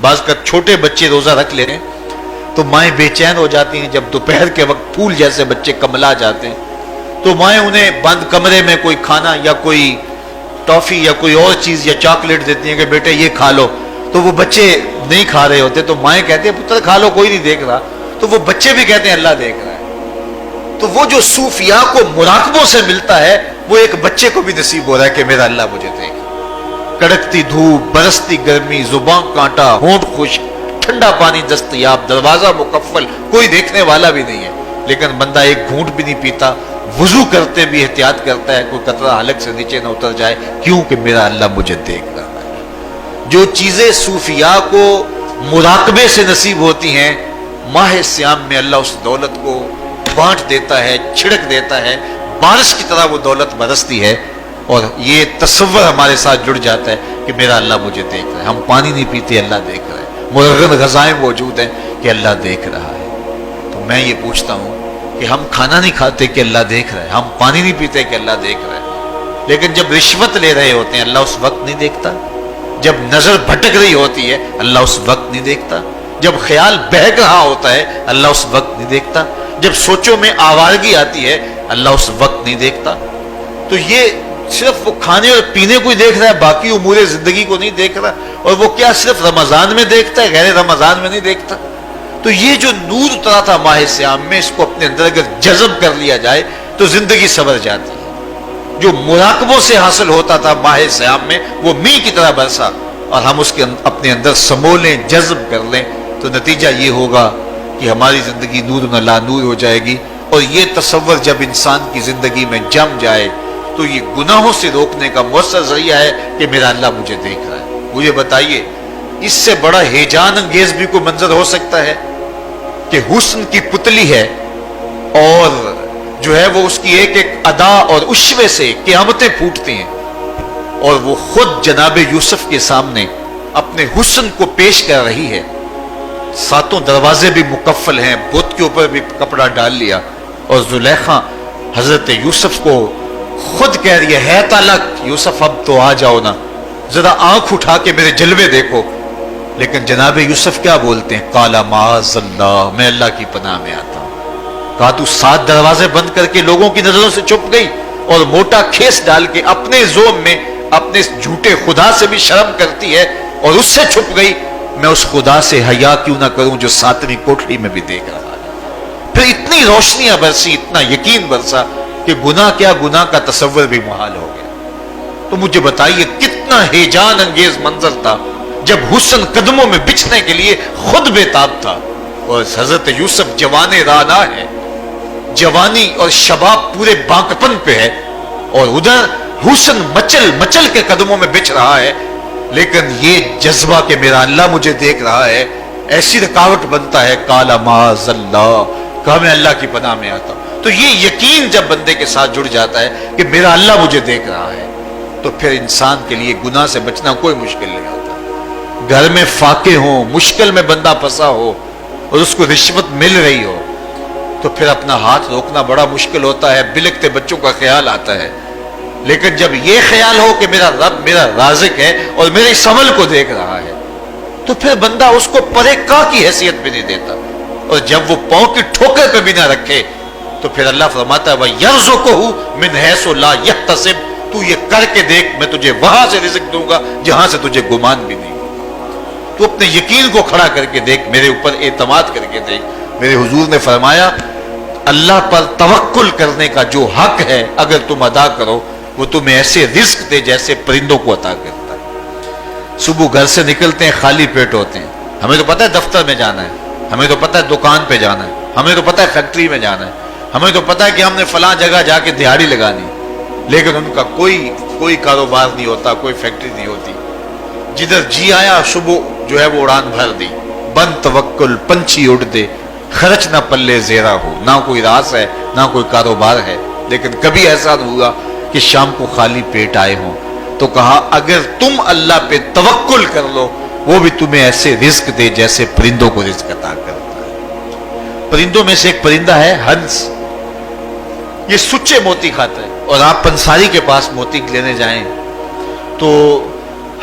بعض کا چھوٹے بچے روزہ رکھ لے رہے ہیں تو مائیں بے چین ہو جاتی ہیں. جب دوپہر کے وقت پھول جیسے بچے کملا جاتے ہیں تو مائیں انہیں بند کمرے میں کوئی کھانا یا کوئی ٹافی یا کوئی اور چیز یا چاکلیٹ دیتی ہیں کہ بیٹے یہ کھا لو. تو وہ بچے نہیں کھا رہے ہوتے تو مائیں کہتے ہیں پتر کھا لو کوئی نہیں دیکھ رہا. تو وہ بچے بھی کہتے ہیں اللہ دیکھ رہا ہے. تو وہ جو صوفیاء کو مراقبوں سے ملتا ہے وہ ایک بچے کو بھی نصیب ہو رہا ہے کہ میرا اللہ مجھے دیکھ. کڑکتی دھوپ، برستی گرمی، زبان کانٹا، ہونٹ خشک، ٹھنڈا پانی دستیاب، دروازہ مقفل، کوئی دیکھنے والا بھی نہیں ہے، لیکن بندہ ایک گھونٹ بھی نہیں پیتا، وضو کرتے بھی احتیاط کرتا ہے کوئی قطرہ حلق سے نیچے نہ اتر جائے. کیوں کہ میرا اللہ مجھے دیکھ رہا ہے. جو چیزیں صوفیاء کو مراقبے سے نصیب ہوتی ہیں ماہ سیام میں اللہ اس دولت کو بانٹ دیتا ہے، چھڑک دیتا ہے، بارش کی طرح وہ دولت برستی ہے اور یہ تصور ہمارے ساتھ جڑ جاتا ہے کہ میرا اللہ مجھے دیکھ رہا ہے. ہم پانی نہیں پیتے اللہ دیکھ رہا ہے، مرغن غذائیں موجود ہیں کہ اللہ دیکھ رہا ہے. تو میں یہ پوچھتا ہوں کہ ہم کھانا نہیں کھاتے کہ اللہ دیکھ رہا ہے، ہم پانی نہیں پیتے کہ اللہ دیکھ رہا ہے، لیکن جب رشوت لے رہے ہوتے ہیں اللہ اس وقت نہیں دیکھتا؟ جب نظر بھٹک رہی ہوتی ہے اللہ اس وقت نہیں دیکھتا؟ جب خیال بہک رہا ہوتا ہے اللہ اس وقت نہیں دیکھتا؟ جب سوچوں میں آوارگی آتی ہے اللہ اس وقت نہیں دیکھتا؟ تو یہ صرف وہ کھانے اور پینے کو ہی دیکھ رہا ہے، باقی امور زندگی کو نہیں دیکھ رہا. اور وہ کیا صرف رمضان میں دیکھتا ہے، غیر رمضان میں نہیں دیکھتا؟ تو یہ جو نور اترا تھا ماہ سیام میں، اس کو اپنے اندر اگر جذب کر لیا جائے تو زندگی سنور جاتی ہے. جو مراقبوں سے حاصل ہوتا تھا ماہ سیام میں وہ میل کی طرح برسا، اور ہم اس کے اپنے اندر سمولیں، جذب کر لیں تو نتیجہ یہ ہوگا کہ ہماری زندگی نور نہ لا نور ہو جائے گی. اور یہ تصور جب انسان کی زندگی میں جم جائے تو یہ گناہوں سے روکنے کا مؤثر ذریعہ ہے کہ میرا اللہ مجھے دیکھ رہا ہے. مجھے بتائیے اس سے بڑا ہیجان انگیز بھی کوئی منظر ہو سکتا ہے کہ حسن کی پتلی ہے اور جو ہے وہ اس کی ایک ایک ادا اور اشوے سے قیامتیں پھوٹتی ہیں، اور وہ خود جناب یوسف کے سامنے اپنے حسن کو پیش کر رہی ہے. ساتوں دروازے بھی مکفل ہیں، بت کے اوپر بھی کپڑا ڈال لیا، اور زلیخا حضرت یوسف کو خود کہہ رہی ہے تالک یوسف اب تو آ جاؤ نا، ذرا آنکھ اٹھا کے میرے جلوے دیکھو. لیکن جناب یوسف کیا بولتے ہیں؟ قال معاذ اللہ، میں اللہ کی پناہ میں آتا ہوں. کہا تو 7 دروازے بند کر کے لوگوں کی نظروں سے چھپ گئی اور موٹا کھیس ڈال کے اپنے زوم میں اپنے جھوٹے خدا سے بھی شرم کرتی ہے اور اس سے چھپ گئی. میں اس خدا سے حیا کیوں نہ کروں جو 7ویں کوٹھڑی میں بھی دیکھ رہا ہے. پھر اتنی روشنیاں برسی، اتنا یقین برسا کہ گناہ کیا، گناہ کا تصور بھی محال ہو گیا. تو مجھے بتائیے کتنا ہیجان انگیز منظر تھا جب حسن قدموں میں بچھنے کے لیے خود بے تاب تھا. اور حضرت یوسف جوان رانا ہے، جوانی اور شباب پورے بانکپن پہ ہے، اور ادھر حسن مچل مچل کے قدموں میں بچھ رہا ہے. لیکن یہ جذبہ کہ میرا اللہ مجھے دیکھ رہا ہے ایسی رکاوٹ بنتا ہے. قال معاذ اللہ، کہا میں اللہ کی پناہ میں آتا ہوں. تو یہ یقین جب بندے کے ساتھ جڑ جاتا ہے کہ میرا اللہ مجھے دیکھ رہا ہے تو پھر انسان کے لیے گناہ سے بچنا کوئی مشکل نہیں ہوتا. گھر میں فاقے ہوں، مشکل میں بندہ پھنسا ہو اور اس کو رشوت مل رہی ہو تو پھر اپنا ہاتھ روکنا بڑا مشکل ہوتا ہے. بلکتے بچوں کا خیال آتا ہے. لیکن جب یہ خیال ہو کہ میرا رب میرا رازق ہے اور میرے اس عمل کو دیکھ رہا ہے تو پھر بندہ اس کو پرے کا کی حیثیت بھی نہیں دیتا. اور جب وہ پاؤں کی ٹھوکر پہ بھی نہ رکھے تو پھر اللہ فرماتا ہے وَيَرْزُقُهُ مِنْ حَيْثُ لَا يَحْتَسِبُ، تو یہ کر کے دیکھ میں تجھے وہاں سے رزق دوں گا جہاں سے تجھے گمان بھی نہیں. تو اپنے یقین کو کھڑا کر کے دیکھ، میرے اوپر اعتماد کر کے دیکھ. میرے حضور نے فرمایا اللہ پر توکل کرنے کا جو حق ہے اگر تم ادا کرو وہ تمہیں ایسے رزق دے جیسے پرندوں کو عطا کرتا ہے. صبح گھر سے نکلتے ہیں خالی پیٹ ہوتے ہیں، ہمیں تو پتہ ہے دفتر میں جانا ہے، ہمیں تو پتہ ہے دکان پہ جانا ہے، ہمیں تو پتہ ہے فیکٹری میں جانا ہے، ہمیں تو پتہ ہے کہ ہم نے فلاں جگہ جا کے دہاڑی لگانی، لیکن ان کا کوئی کاروبار نہیں ہوتا، کوئی فیکٹری نہیں ہوتی. جدھر جی آیا صبح جو ہے وہ اڑان بھر دی. بند توکل پنچھی اڑ دے، خرچ نہ پلے زیرا ہو، نہ کوئی راس ہے نہ کوئی کاروبار ہے. لیکن کبھی ایسا ہوا کہ شام کو خالی پیٹ آئے ہوں تو کہا اگر تم اللہ پہ توکل کر لو وہ بھی تمہیں ایسے رزق دے جیسے پرندوں کو رزق عطا کرتا ہے. پرندوں میں سے ایک پرندہ ہے ہنس، یہ سچے موتی کھاتا ہے. اور آپ پنساری کے پاس موتی لینے جائیں تو